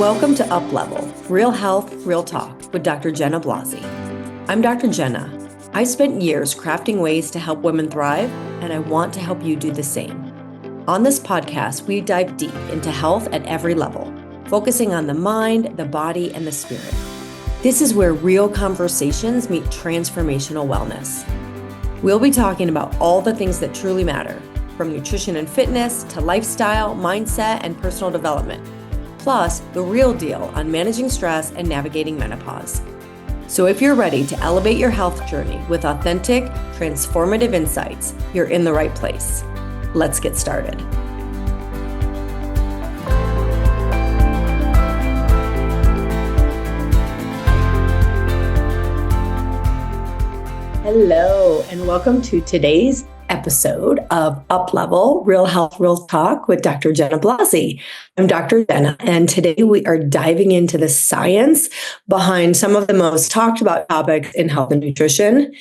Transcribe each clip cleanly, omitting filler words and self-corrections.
Welcome to UPLEVEL, Real Health, Real Talk with Dr. Jenna Blasi. I'm Dr. Jenna. I spent years crafting ways to help women thrive, and I want to help you do the same. On this podcast, we dive deep into health at every level, focusing on the mind, the body, and the spirit. This is where real conversations meet transformational wellness. We'll be talking about all the things that truly matter, from nutrition and fitness to lifestyle, mindset, and personal development. Plus, the real deal on managing stress and navigating menopause. So if you're ready to elevate your health journey with authentic, transformative insights, you're in the right place. Let's get started. Hello, and welcome to today's episode of UPLEVEL, Real Health, Real Talk with Dr. Jenna Blasi. I'm Dr. Jenna, and today we are diving into the science behind some of the most talked about topics in health and nutrition: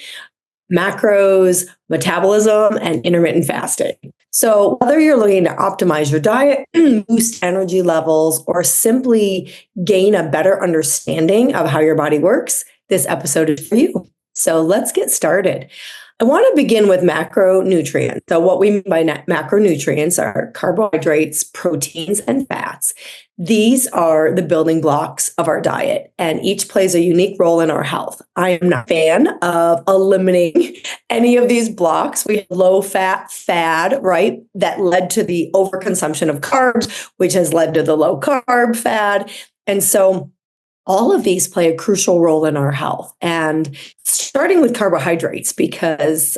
macros, metabolism, and intermittent fasting. So whether you're looking to optimize your diet, boost energy levels, or simply gain a better understanding of how your body works, this episode is for you. So let's get started. I want to begin with macronutrients. So what we mean by macronutrients are carbohydrates, proteins, and fats. These are the building blocks of our diet, and each plays a unique role in our health. I am not a fan of eliminating any of these blocks. We have low-fat fad, right? That led to the overconsumption of carbs, which has led to the low-carb fad. And so all of these play a crucial role in our health, and starting with carbohydrates, because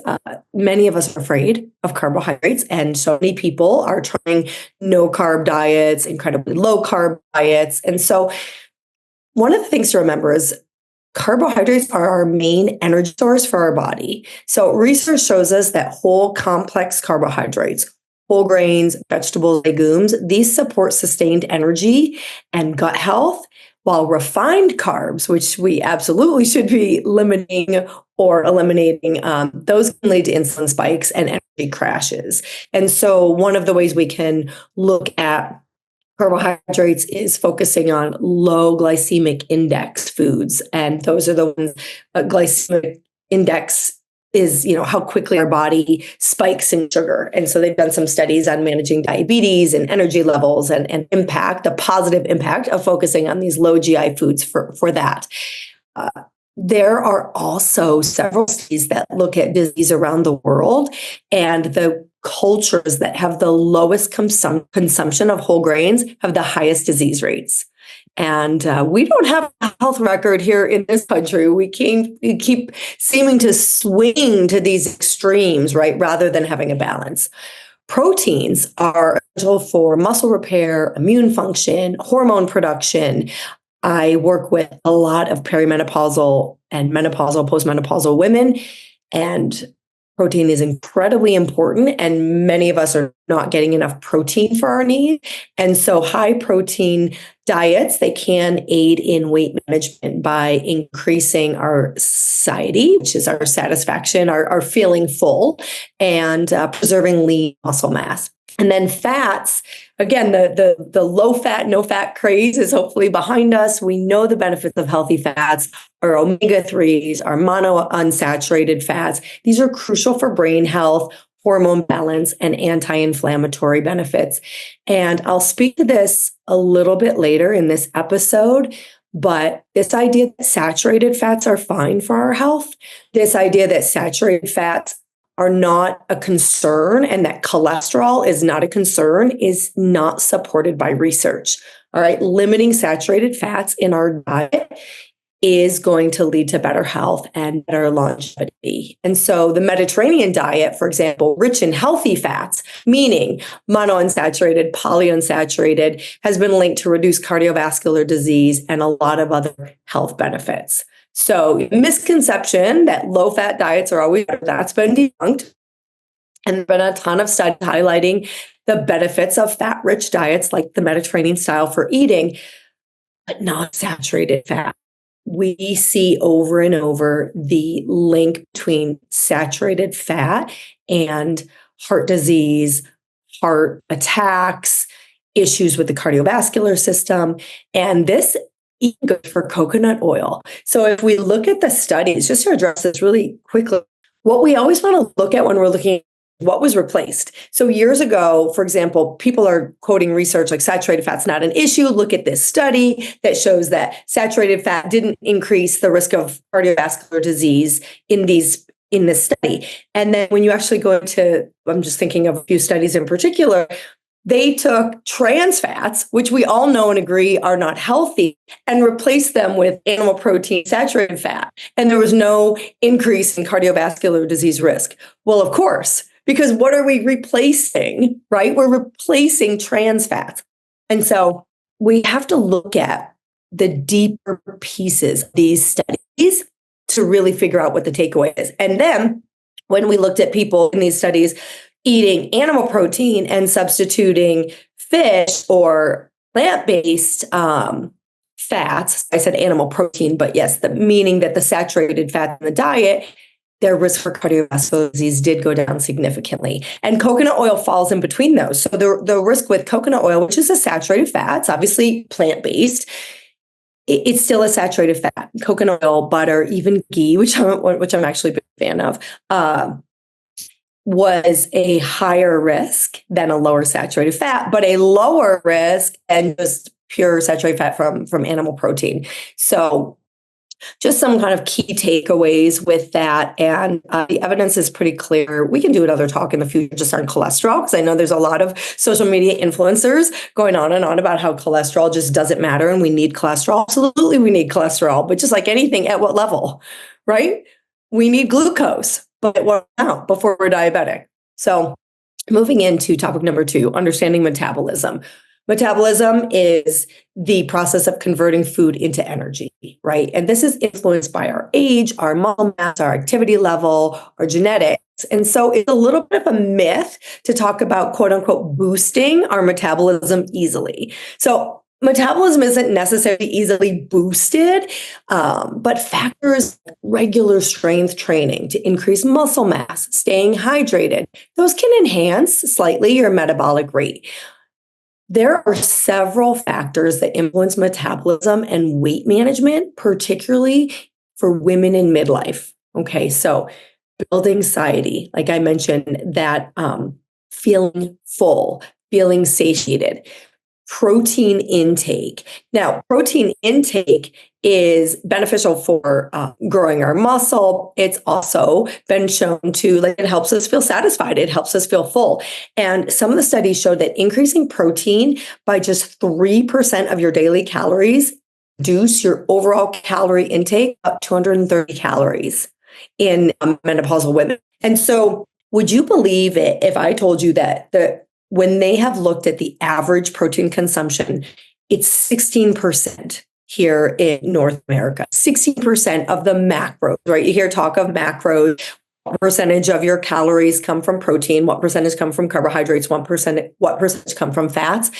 many of us are afraid of carbohydrates, and so many people are trying no-carb diets, incredibly low-carb diets. And so one of the things to remember is carbohydrates are our main energy source for our body. So research shows us that whole complex carbohydrates, whole grains, vegetables, legumes, these support sustained energy and gut health, while refined carbs, which we absolutely should be limiting or eliminating, those can lead to insulin spikes and energy crashes. And so one of the ways we can look at carbohydrates is focusing on low glycemic index foods. And those are the ones, glycemic index is, how quickly our body spikes in sugar. And so they've done some studies on managing diabetes and energy levels and impact, the positive impact of focusing on these low GI foods for that. There are also several studies that look at disease around the world, and the cultures that have the lowest consumption of whole grains have the highest disease rates. And we don't have a health record here in this country. We keep seeming to swing to these extremes, right, rather than having a balance. Proteins are essential for muscle repair, immune function, hormone production. I work with a lot of peri-menopausal and menopausal, postmenopausal women, and protein is incredibly important, and many of us are not getting enough protein for our needs. And so high protein diets, they can aid in weight management by increasing our satiety, which is our satisfaction, our feeling full, and preserving lean muscle mass. And then fats, again, the low fat, no fat craze is hopefully behind us. We know the benefits of healthy fats, our omega-3s, our monounsaturated fats. These are crucial for brain health, hormone balance, and anti-inflammatory benefits. And I'll speak to this a little bit later in this episode, but this idea that saturated fats are fine for our health, this idea that saturated fats are not a concern and that cholesterol is not a concern is not supported by research. All right, limiting saturated fats in our diet is going to lead to better health and better longevity. And so the Mediterranean diet, for example, rich in healthy fats, meaning monounsaturated, polyunsaturated, has been linked to reduced cardiovascular disease and a lot of other health benefits. So misconception that low-fat diets are always better, that's been debunked. And there's been a ton of studies highlighting the benefits of fat-rich diets like the Mediterranean style for eating, but not saturated fat. We see over and over the link between saturated fat and heart disease, heart attacks, issues with the cardiovascular system. And this even good for coconut oil. So if we look at the studies, just to address this really quickly, what we always want to look at when we're looking at what was replaced. So years ago, for example, people are quoting research like saturated fat's not an issue. Look at this study that shows that saturated fat didn't increase the risk of cardiovascular disease in this study. And then when you actually go into, I'm just thinking of a few studies in particular, they took trans fats, which we all know and agree are not healthy, and replaced them with animal protein saturated fat. And there was no increase in cardiovascular disease risk. Well, of course, because what are we replacing, right? We're replacing trans fats. And so we have to look at the deeper pieces of these studies to really figure out what the takeaway is. And then when we looked at people in these studies eating animal protein and substituting fish or plant-based fats, I said animal protein, but yes, the meaning that the saturated fat in the diet, their risk for cardiovascular disease did go down significantly. And coconut oil falls in between those. So the risk with coconut oil, which is a saturated fat, it's obviously plant-based, it's still a saturated fat. Coconut oil, butter, even ghee, which I'm actually a big fan of, was a higher risk than a lower saturated fat, but a lower risk than just pure saturated fat from animal protein. So just some kind of key takeaways with that. And the evidence is pretty clear. We can do another talk in the future just on cholesterol, because I know there's a lot of social media influencers going on and on about how cholesterol just doesn't matter and we need cholesterol. Absolutely, we need cholesterol, but just like anything, at what level, right? We need glucose, but what now before we're diabetic? So moving into topic number 2, understanding metabolism. Metabolism is the process of converting food into energy, right? And this is influenced by our age, our muscle mass, our activity level, our genetics. And so it's a little bit of a myth to talk about, quote unquote, boosting our metabolism easily. So metabolism isn't necessarily easily boosted, but factors like regular strength training to increase muscle mass, staying hydrated, those can enhance slightly your metabolic rate. There are several factors that influence metabolism and weight management, particularly for women in midlife. Okay, so building satiety, like I mentioned, that feeling full, feeling satiated. Protein intake. Now, protein intake is beneficial for growing our muscle. It's also been shown to, like, it helps us feel satisfied. It helps us feel full. And some of the studies show that increasing protein by just 3% of your daily calories reduce your overall calorie intake up 230 calories in menopausal women. And so would you believe it if I told you that when they have looked at the average protein consumption, it's 16% here in North America, 16% of the macros, right? You hear talk of macros. What percentage of your calories come from protein? What percentage come from carbohydrates? What percentage come from fats?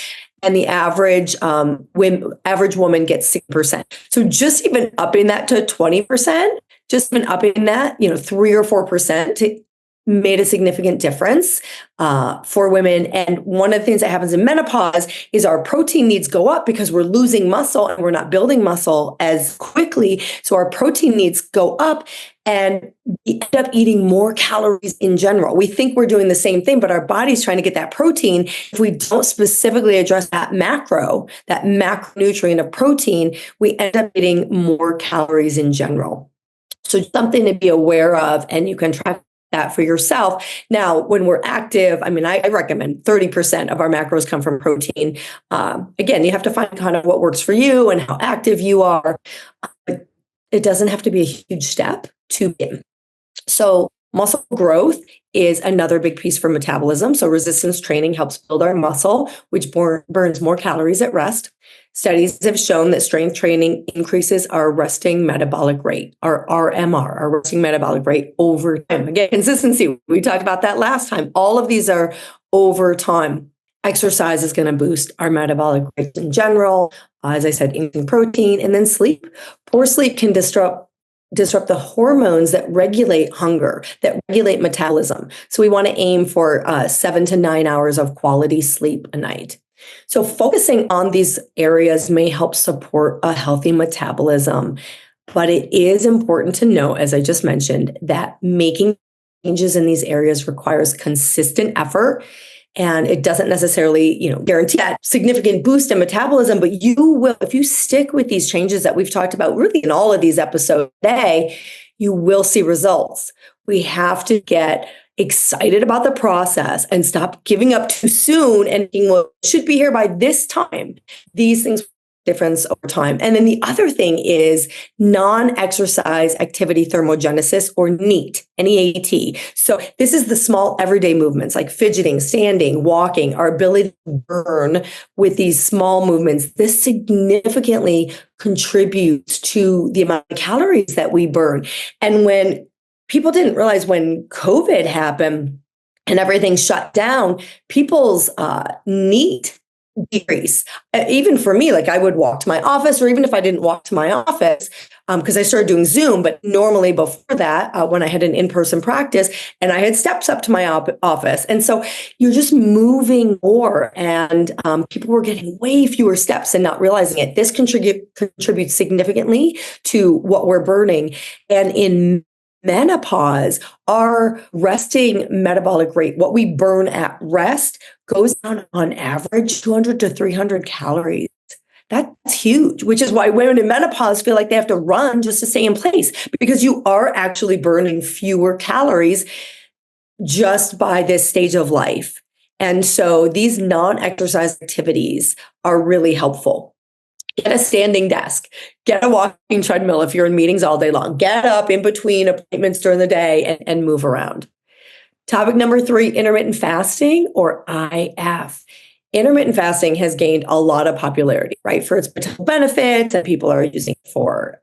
And the average woman gets 6%. So just even upping that to 20%, just even upping that, 3 or 4% made a significant difference for women. And one of the things that happens in menopause is our protein needs go up because we're losing muscle and we're not building muscle as quickly. So our protein needs go up and we end up eating more calories in general. We think we're doing the same thing, but our body's trying to get that protein. If we don't specifically address that macronutrient of protein, we end up eating more calories in general. So something to be aware of, and you can track that for yourself. Now, when we're active, I recommend 30% of our macros come from protein. Again, you have to find kind of what works for you and how active you are. But it doesn't have to be a huge step to begin. So muscle growth is another big piece for metabolism. So resistance training helps build our muscle, which burns more calories at rest. Studies have shown that strength training increases our resting metabolic rate, our RMR, our resting metabolic rate over time. Again, consistency. We talked about that last time. All of these are over time. Exercise is going to boost our metabolic rate in general. As I said, increasing protein, and then sleep. Poor sleep can disrupt the hormones that regulate hunger, that regulate metabolism. So we want to aim for 7 to 9 hours of quality sleep a night. So focusing on these areas may help support a healthy metabolism, but it is important to note, as I just mentioned, that making changes in these areas requires consistent effort. And it doesn't necessarily, guarantee that significant boost in metabolism, but you will, if you stick with these changes that we've talked about really in all of these episodes today, you will see results. We have to get excited about the process and stop giving up too soon and thinking, well, it should be here by this time. These things difference over time. And then the other thing is non-exercise activity thermogenesis, or NEAT, N-E-A-T. So this is the small everyday movements like fidgeting, standing, walking, our ability to burn with these small movements. This significantly contributes to the amount of calories that we burn. And when people didn't realize, when COVID happened and everything shut down, people's NEAT decrease. Even for me, like I would walk to my office, or even if I didn't walk to my office, because I started doing Zoom, but normally before that, when I had an in-person practice, and I had steps up to my office. And so you're just moving more, and people were getting way fewer steps and not realizing it. This contributes significantly to what we're burning. And in menopause, our resting metabolic rate, what we burn at rest, goes down on average 200 to 300 calories. That's huge, which is why women in menopause feel like they have to run just to stay in place, because you are actually burning fewer calories just by this stage of life. And so these non-exercise activities are really helpful. Get a standing desk, get a walking treadmill if you're in meetings all day long, get up in between appointments during the day and move around. Topic number 3, intermittent fasting, or IF. Intermittent fasting has gained a lot of popularity, right, for its potential benefits, and people are using it for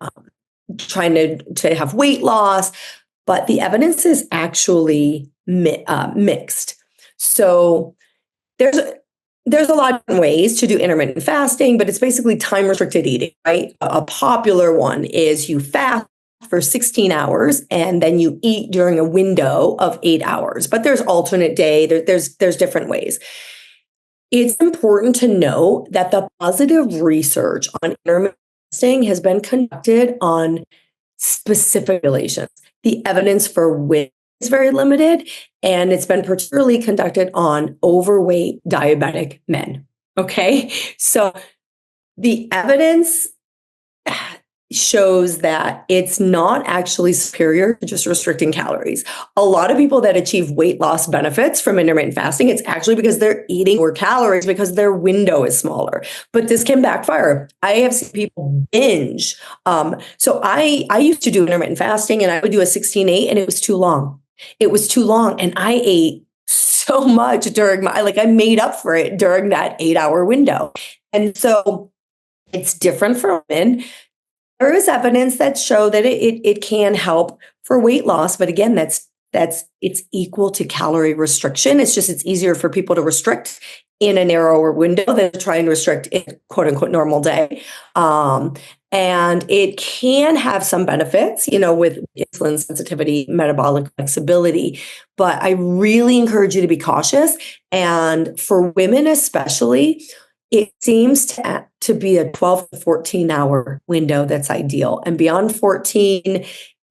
trying to have weight loss, but the evidence is actually mixed. So there's a lot of different ways to do intermittent fasting, but it's basically time-restricted eating, right? A popular one is you fast for 16 hours and then you eat during a window of 8 hours. But there's alternate day, there's different ways. It's important to know that the positive research on intermittent fasting has been conducted on specific populations. The evidence for women is very limited, and it's been particularly conducted on overweight diabetic men. Okay, so the evidence shows that it's not actually superior to just restricting calories. A lot of people that achieve weight loss benefits from intermittent fasting, it's actually because they're eating more calories because their window is smaller. But this can backfire. I have seen people binge. So I used to do intermittent fasting, and I would do a 16-8, and it was too long. It was too long, and I ate so much during I made up for it during that 8-hour window. And so it's different for women. There is evidence that show that it can help for weight loss, but again, it's equal to calorie restriction. It's easier for people to restrict in a narrower window than to try and restrict in quote unquote normal day. And it can have some benefits, with insulin sensitivity, metabolic flexibility, but I really encourage you to be cautious. And for women especially, it seems to be a 12 to 14 hour window that's ideal. And beyond 14,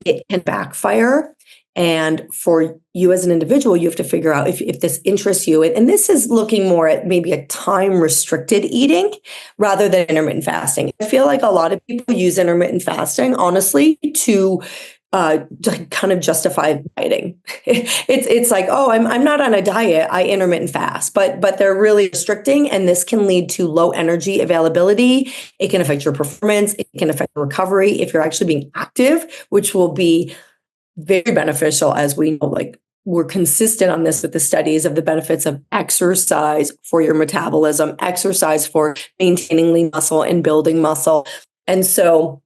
it can backfire. And for you as an individual, you have to figure out if this interests you. And this is looking more at maybe a time-restricted eating rather than intermittent fasting. I feel like a lot of people use intermittent fasting, honestly, to kind of justify dieting. It's like, oh, I'm not on a diet, I intermittent fast, but they're really restricting, and this can lead to low energy availability. It can affect your performance. It can affect your recovery if you're actually being active, which will be very beneficial, as we know, we're consistent on this with the studies of the benefits of exercise for your metabolism, exercise for maintaining lean muscle and building muscle. And so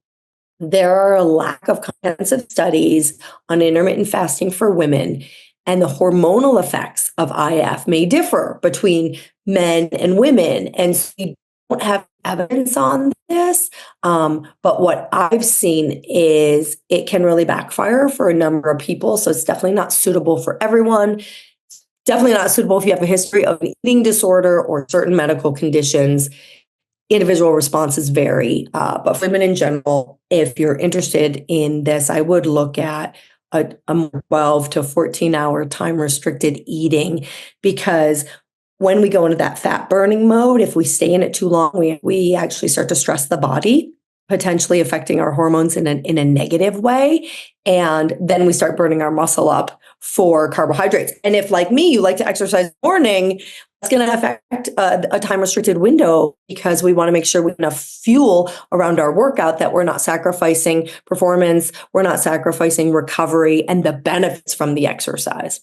there are a lack of comprehensive studies on intermittent fasting for women, and the hormonal effects of IF may differ between men and women. And so you don't have evidence on this, but what I've seen is it can really backfire for a number of people. So it's definitely not suitable for everyone. Definitely not suitable if you have a history of an eating disorder or certain medical conditions. Individual responses vary, but for women in general, if you're interested in this, I would look at a 12 to 14-hour time restricted eating, because when we go into that fat burning mode, if we stay in it too long, we actually start to stress the body, potentially affecting our hormones in a negative way. And then we start burning our muscle up for carbohydrates. And if, like me, you like to exercise in the morning, it's going to affect a time restricted window, because we want to make sure we have enough fuel around our workout, that we're not sacrificing performance, we're not sacrificing recovery and the benefits from the exercise.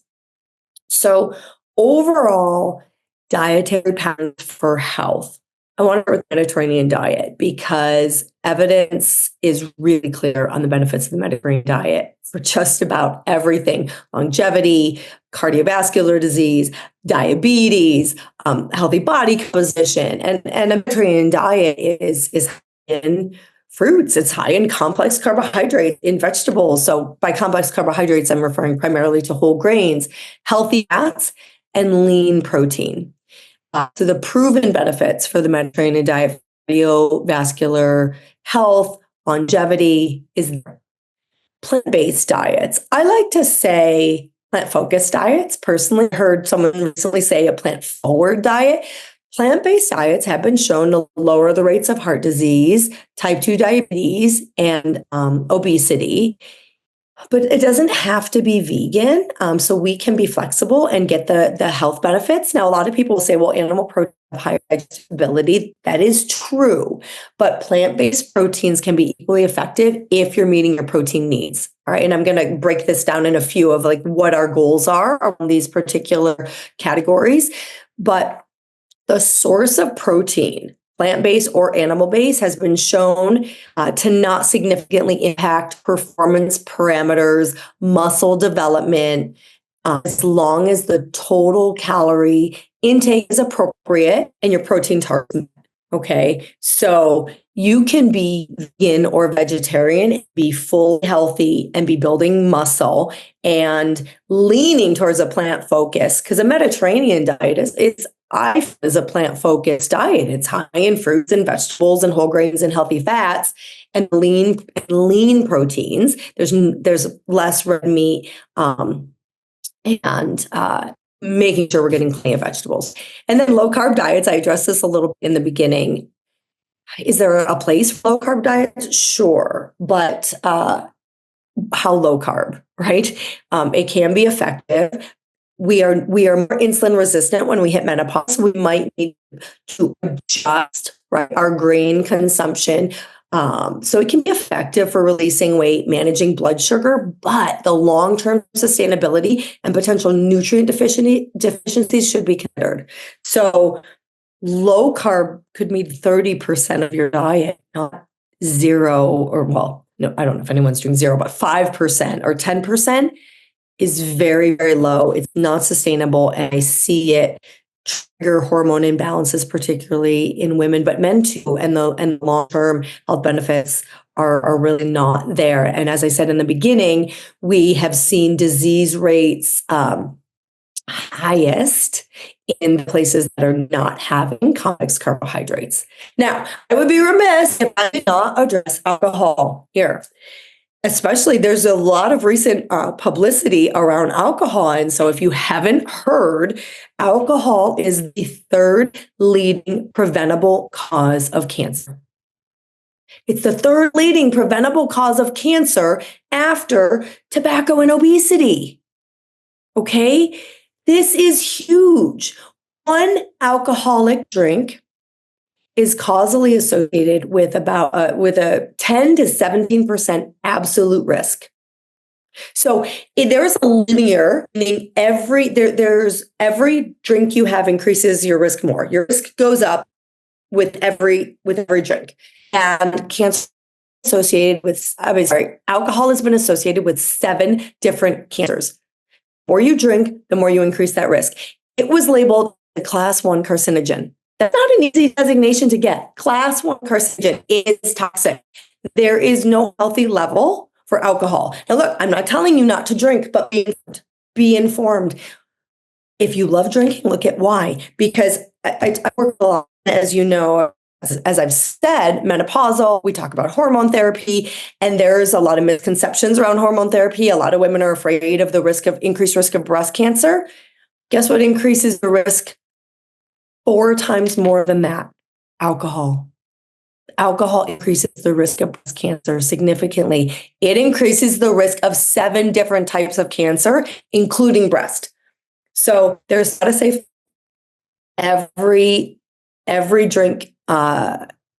So overall, dietary patterns for health. I want to start with the Mediterranean diet, because evidence is really clear on the benefits of the Mediterranean diet for just about everything: longevity, cardiovascular disease, diabetes, healthy body composition. And a Mediterranean diet is in fruits. It's high in complex carbohydrates, in vegetables. So by complex carbohydrates, I'm referring primarily to whole grains, healthy fats, and lean protein. So the proven benefits for the Mediterranean diet, cardiovascular health, longevity, is plant-based diets. I like to say plant-focused diets. Personally, I heard someone recently say a plant-forward diet. Plant-based diets have been shown to lower the rates of heart disease, type 2 diabetes, and obesity. But it doesn't have to be vegan. So we can be flexible and get the health benefits. Now, a lot of people will say, well, animal protein have higher digestibility. That is true. But plant-based proteins can be equally effective if you're meeting your protein needs. All right. And I'm going to break this down in a few of like what our goals are around these particular categories. But the source of protein, plant-based or animal-based, has been shown to not significantly impact performance parameters, muscle development, as long as the total calorie intake is appropriate and your protein target. Okay, so you can be vegan or vegetarian, be fully healthy, and be building muscle and leaning towards a plant focus, because a Mediterranean diet is a plant-focused diet. It's high in fruits and vegetables and whole grains and healthy fats and lean proteins. There's less red meat, and making sure we're getting plenty of vegetables. And then low-carb diets, I addressed this a little bit in the beginning. Is there a place for low-carb diets? Sure, but how low carb, right? It can be effective. We are more insulin resistant when we hit menopause. We might need to adjust, right, our grain consumption. So it can be effective for releasing weight, managing blood sugar, but the long-term sustainability and potential nutrient deficiencies should be considered. So low carb could mean 30% of your diet, not zero, or well, no, I don't know if anyone's doing zero, but 5% or 10% is very, very low. It's not sustainable. And I see it trigger hormone imbalances, particularly in women, but men too. And the long-term health benefits are really not there. And as I said in the beginning, we have seen disease rates highest in the places that are not having complex carbohydrates. Now, I would be remiss if I did not address alcohol here. Especially, there's a lot of recent publicity around alcohol. And so if you haven't heard, alcohol is the third leading preventable cause of cancer. It's the third leading preventable cause of cancer after tobacco and obesity. Okay? This is huge. One alcoholic drink is causally associated with with a 10 to 17% absolute risk. So there is a linear, meaning there's every drink you have increases your risk more. Your risk goes up with every drink. And cancer associated with, alcohol has been associated with 7 different cancers. The more you drink, the more you increase that risk. It was labeled a class 1 carcinogen. That's not an easy designation to get. Class 1 carcinogen is toxic. There is no healthy level for alcohol. Now, look, I'm not telling you not to drink, but be informed. If you love drinking, look at why. Because I work a lot, as you know, as I've said, menopausal, we talk about hormone therapy, and there's a lot of misconceptions around hormone therapy. A lot of women are afraid of the increased risk of breast cancer. Guess what increases the risk 4 times more than that? Alcohol. Alcohol increases the risk of breast cancer significantly. It increases the risk of 7 different types of cancer, including breast. So there's not a safe. Every drink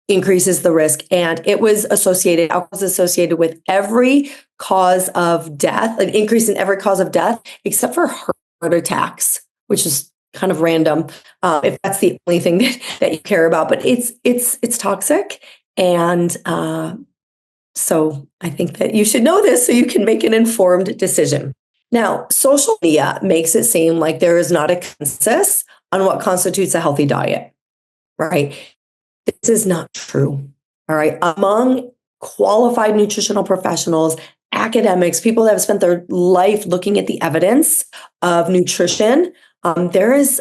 increases the risk, and alcohol was associated with every cause of death, an increase in every cause of death, except for heart attacks, which is kind of random, if that's the only thing that you care about. But it's toxic, and so I think that you should know this so you can make an informed decision. Now, social media makes it seem like there is not a consensus on what constitutes a healthy diet, right? This is not true, all right? Among qualified nutritional professionals, academics, people that have spent their life looking at the evidence of nutrition, there is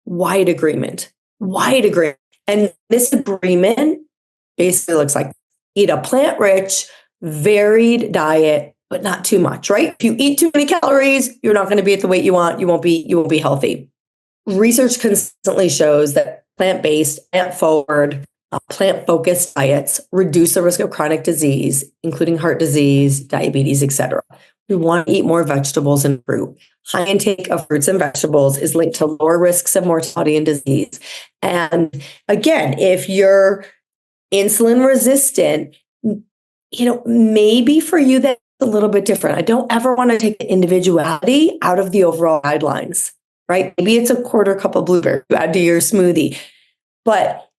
wide agreement. And this agreement basically looks like eat a plant-rich, varied diet, but not too much, right? If you eat too many calories, you're not going to be at the weight you want. You won't be healthy. Research consistently shows that plant-based, plant-forward, plant-focused diets reduce the risk of chronic disease, including heart disease, diabetes, etc. We want to eat more vegetables and fruit. High intake of fruits and vegetables is linked to lower risks of mortality and disease. And again, if you're insulin resistant, maybe for you that's a little bit different. I don't ever want to take the individuality out of the overall guidelines, right? Maybe it's a quarter cup of blueberry you add to your smoothie, but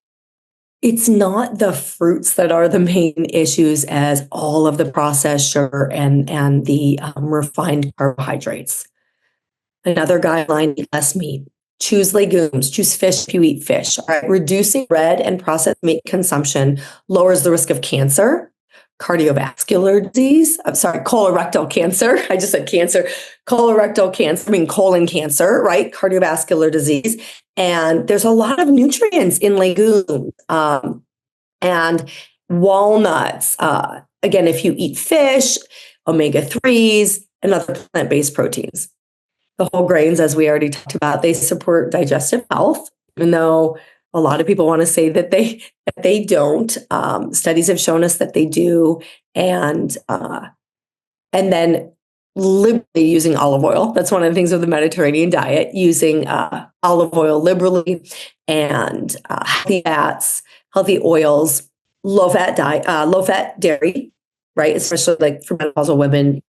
it's not the fruits that are the main issues as all of the processed sugar and the refined carbohydrates. Another guideline, eat less meat. Choose legumes, choose fish if you eat fish. All right. Reducing red and processed meat consumption lowers the risk of cancer, cardiovascular disease. Colorectal cancer. I just said cancer. Colorectal cancer, colon cancer, right? Cardiovascular disease. And there's a lot of nutrients in legumes and walnuts. Again, if you eat fish, omega-3s, and other plant-based proteins. The whole grains, as we already talked about, they support digestive health, even though a lot of people want to say that they don't. Studies have shown us that they do, and then liberally using olive oil. That's one of the things with the Mediterranean diet, using olive oil liberally, and healthy fats, healthy oils, low fat dairy, right? Especially like for menopausal women.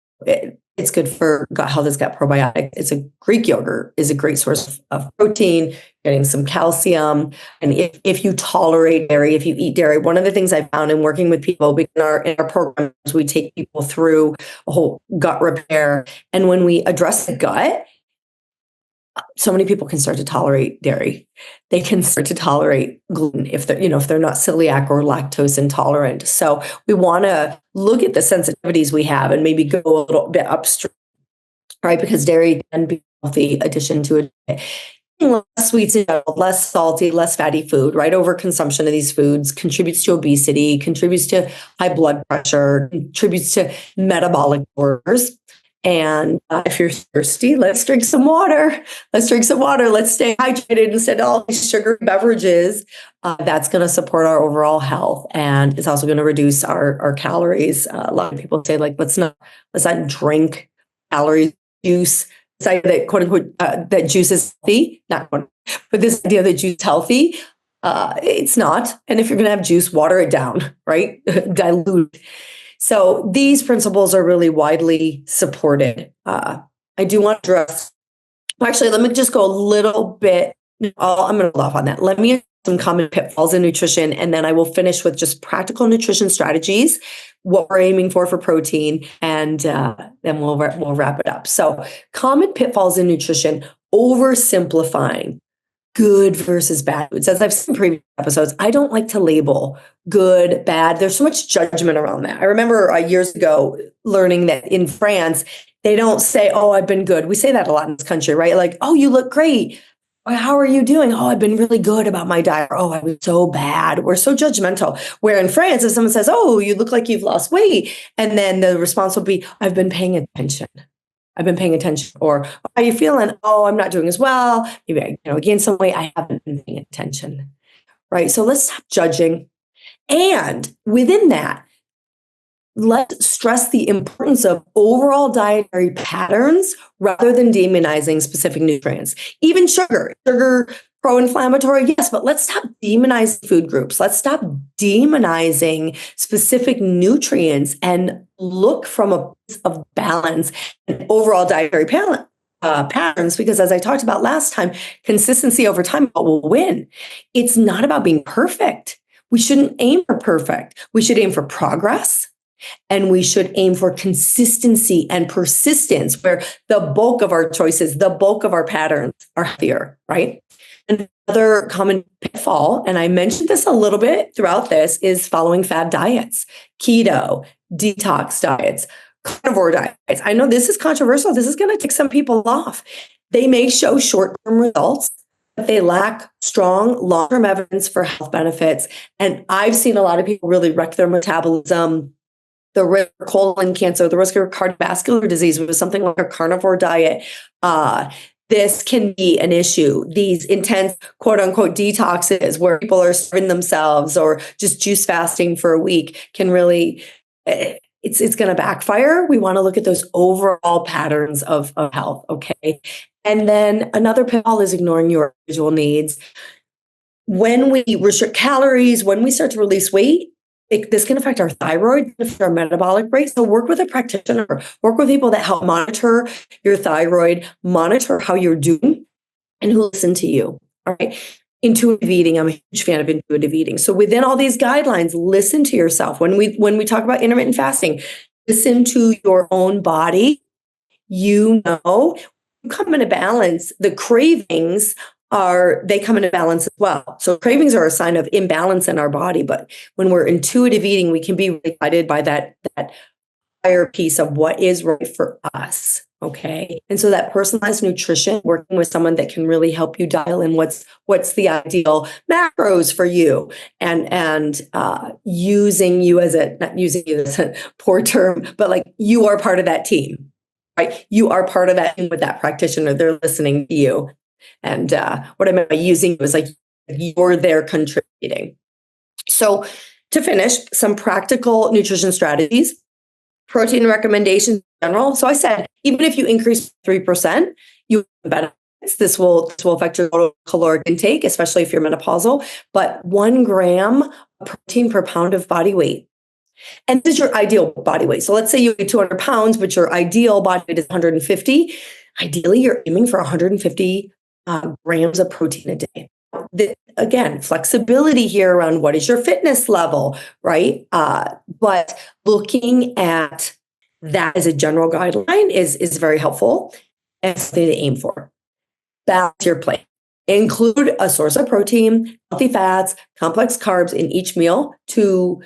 It's good for gut health. It's got probiotics. Greek yogurt is a great source of protein, getting some calcium. And if you tolerate dairy, if you eat dairy, one of the things I found in working with people, in our programs, we take people through a whole gut repair. And when we address the gut, so many people can start to tolerate dairy. They can start to tolerate gluten if they're not celiac or lactose intolerant. So we want to look at the sensitivities we have and maybe go a little bit upstream, right? Because dairy can be a healthy addition to a diet. Less sweets, less salty, less fatty food, right? Overconsumption of these foods contributes to obesity, contributes to high blood pressure, contributes to metabolic disorders. And if you're thirsty, let's drink some water. Let's stay hydrated instead of all these sugary beverages. That's going to support our overall health. And it's also going to reduce our calories. A lot of people say, let's not drink calories, juice. This idea that quote unquote, that juice is healthy, not quote, but this idea that juice is healthy, it's not. And if you're going to have juice, water it down, right? Dilute. So these principles are really widely supported. I do want to address, actually, let me just go a little bit. I'm going to hold off on that. Let me address some common pitfalls in nutrition, and then I will finish with just practical nutrition strategies, what we're aiming for protein, and then we'll wrap it up. So common pitfalls in nutrition, oversimplifying good versus bad foods. As I've said in previous episodes, I don't like to label good, bad. There's so much judgment around that. I remember years ago learning that in France, They don't say, oh, I've been good. We say that a lot in this country, right? Like, oh, you look great. How are you doing? Oh, I've been really good about my diet. Oh, I was so bad. We're so judgmental. Where in France, if someone says, oh, you look like you've lost weight, and then the response will be, I've been paying attention. I've been paying attention. Or, how are you feeling? Oh, I'm not doing as well. Maybe I gained some weight. I haven't been paying attention. Right? So let's stop judging. And within that, let's stress the importance of overall dietary patterns rather than demonizing specific nutrients. Even sugar, pro-inflammatory, yes, but let's stop demonizing food groups. Let's stop demonizing specific nutrients and look from a place of balance and overall dietary patterns, because as I talked about last time, consistency over time will win. It's not about being perfect. We shouldn't aim for perfect. We should aim for progress. And we should aim for consistency and persistence, where the bulk of our choices, the bulk of our patterns are healthier, right? Another common pitfall, and I mentioned this a little bit throughout this, is following fad diets, keto, detox diets, carnivore diets. I know this is controversial. This is going to tick some people off. They may show short-term results, but they lack strong long-term evidence for health benefits. And I've seen a lot of people really wreck their metabolism, the risk of colon cancer, the risk of cardiovascular disease with something like a carnivore diet. This can be an issue. These intense, quote unquote, detoxes where people are starving themselves or just juice fasting for a week can really, it's going to backfire. We want to look at those overall patterns of health. Okay. And then another pitfall is ignoring your individual needs. When we restrict calories, when we start to release weight, this can affect our thyroid, affect our metabolic rate. So work with a practitioner, work with people that help monitor your thyroid, monitor how you're doing, and who listen to you. All right. Intuitive eating. I'm a huge fan of intuitive eating. So within all these guidelines, listen to yourself. When we talk about intermittent fasting, listen to your own body. You come in a balance. The cravings they come into balance as well. So cravings are a sign of imbalance in our body, but when we're intuitive eating, we can be really guided by that higher piece of what is right for us. Okay. And so that personalized nutrition, working with someone that can really help you dial in what's the ideal macros for you, and using you as not using you as a poor term, but like you are part of that team, right? You are part of that team with that practitioner. They're listening to you. And what I meant by using it was like you're there contributing. So to finish, some practical nutrition strategies, protein recommendations in general. So I said, even if you increase 3%, you have benefits. This will affect your total caloric intake, especially if you're menopausal, but 1 gram of protein per pound of body weight. And this is your ideal body weight. So let's say you weigh 200 pounds, but your ideal body weight is 150. Ideally, you're aiming for 150 grams of protein a day. Again, flexibility here around what is your fitness level, right? But looking at that as a general guideline is very helpful and something to aim for. Balance your plate. Include a source of protein, healthy fats, complex carbs in each meal to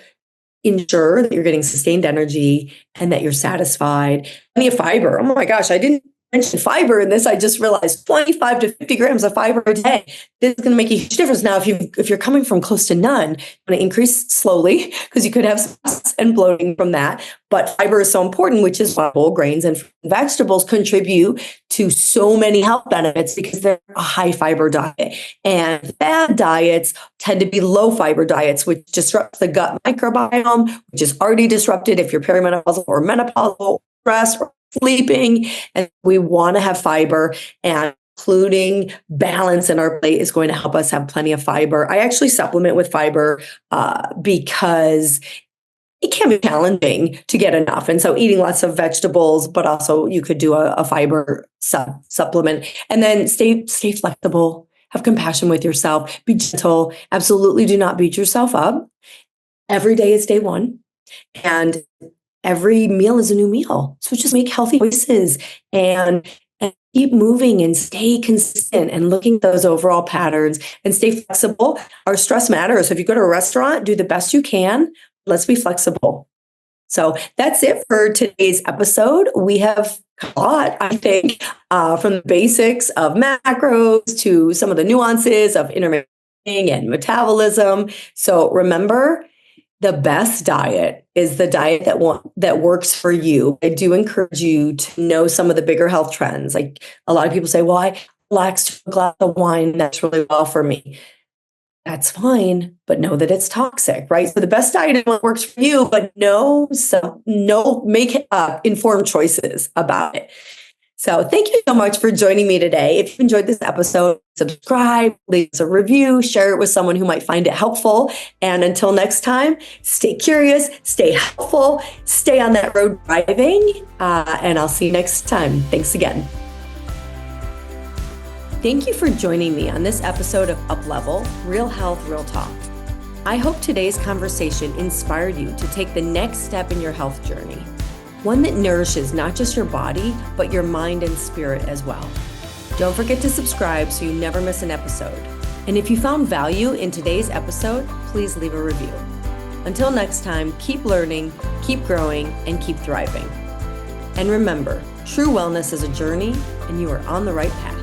ensure that you're getting sustained energy and that you're satisfied. Plenty of fiber. Oh my gosh, I didn't mention fiber in this. I just realized 25 to 50 grams of fiber a day. This is going to make a huge difference. Now, if you're coming from close to none, you're going to increase slowly because you could have stress and bloating from that. But fiber is so important, which is why whole grains and vegetables contribute to so many health benefits because they're a high fiber diet. And fad diets tend to be low fiber diets, which disrupts the gut microbiome, which is already disrupted if you're perimenopausal or menopausal, stress, or sleeping. And we want to have fiber, and including balance in our plate is going to help us have plenty of fiber. I actually supplement with fiber because it can be challenging to get enough. And so eating lots of vegetables, but also you could do a fiber supplement. And then stay flexible, have compassion with yourself, be gentle. Absolutely do not beat yourself up. Every day is day one. And every meal is a new meal. So just make healthy choices and keep moving and stay consistent and looking at those overall patterns and stay flexible. Our stress matters. So if you go to a restaurant, do the best you can. Let's be flexible. So that's it for today's episode. We have a lot, I think, from the basics of macros to some of the nuances of intermittent and metabolism. So remember, the best diet is the diet that works for you. I do encourage you to know some of the bigger health trends. Like a lot of people say, well, I relax to a glass of wine. That's really well for me. That's fine, but know that it's toxic, right? So the best diet is what works for you, but make informed choices about it. So thank you so much for joining me today. If you enjoyed this episode, subscribe, leave us a review, share it with someone who might find it helpful. And until next time, stay curious, stay helpful, stay on that road driving, and I'll see you next time. Thanks again. Thank you for joining me on this episode of UPLEVEL, Real Health, Real Talk. I hope today's conversation inspired you to take the next step in your health journey. One that nourishes not just your body, but your mind and spirit as well. Don't forget to subscribe so you never miss an episode. And if you found value in today's episode, please leave a review. Until next time, keep learning, keep growing, and keep thriving. And remember, true wellness is a journey, and you are on the right path.